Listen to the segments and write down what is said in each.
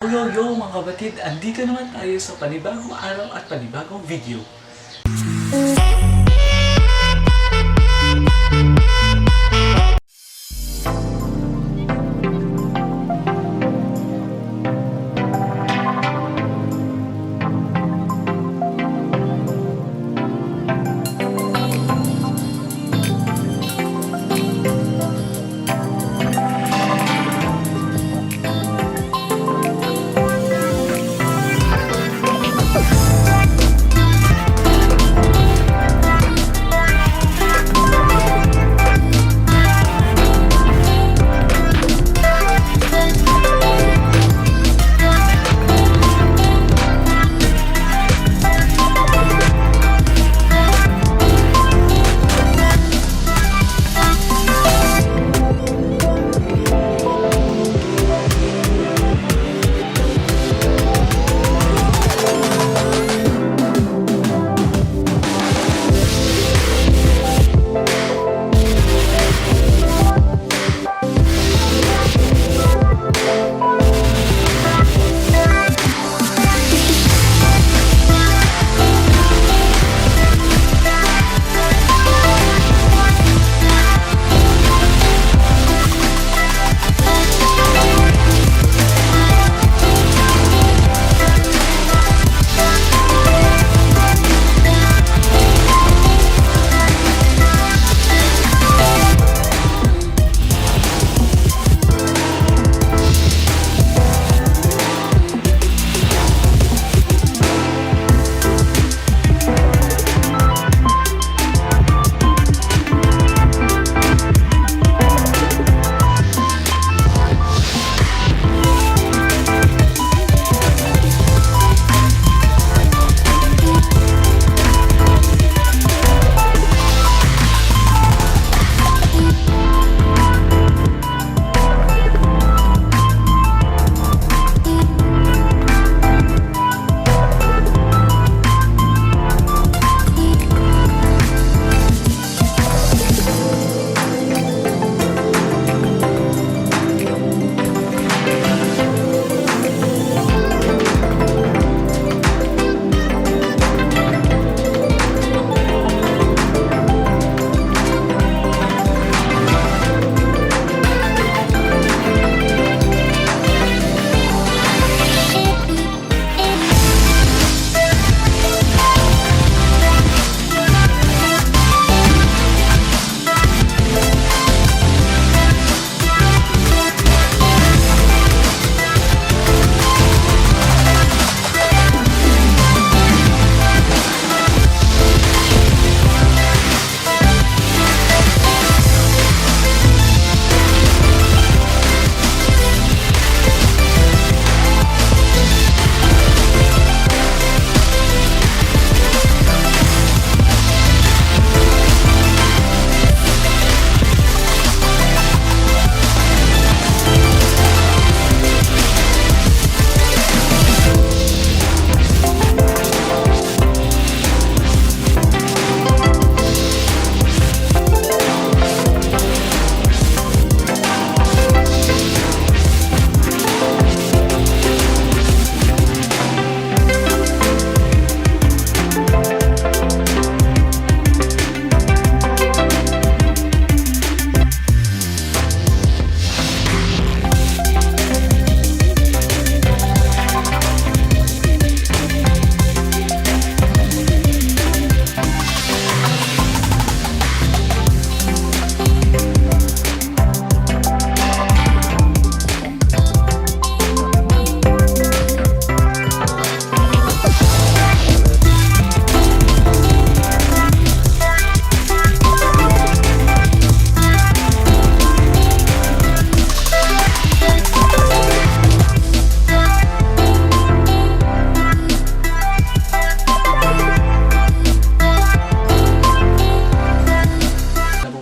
Yo mga kapatid, andito naman tayo sa panibagong araw at panibagong video.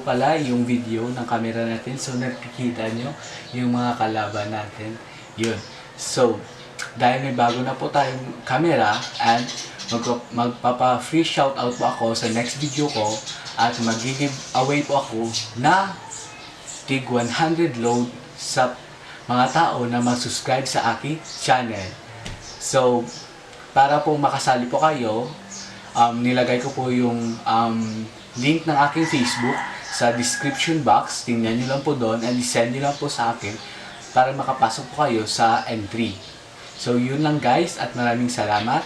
Pala yung video ng camera natin, so nakikita nyo yung mga kalaban natin yun. So dahil may bago na po tayong camera and magpapa free shoutout po ako sa next video ko at mag-give away po ako na tig 100 load sa mga tao na mag-subscribe sa aking channel. So, para po makasali po kayo, nilagay ko po yung link ng aking Facebook sa description box. Tingnan nyo lang po doon and send nyo lang po sa akin para makapasok po kayo sa entry. So, yun lang guys at maraming salamat.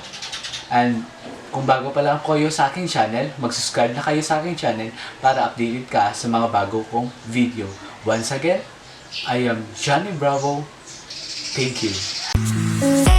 And kung bago pa lang kayo sa aking channel, mag-subscribe na kayo sa aking channel para updated ka sa mga bago kong video. Once again, I am JohnnyBravuh. Thank you.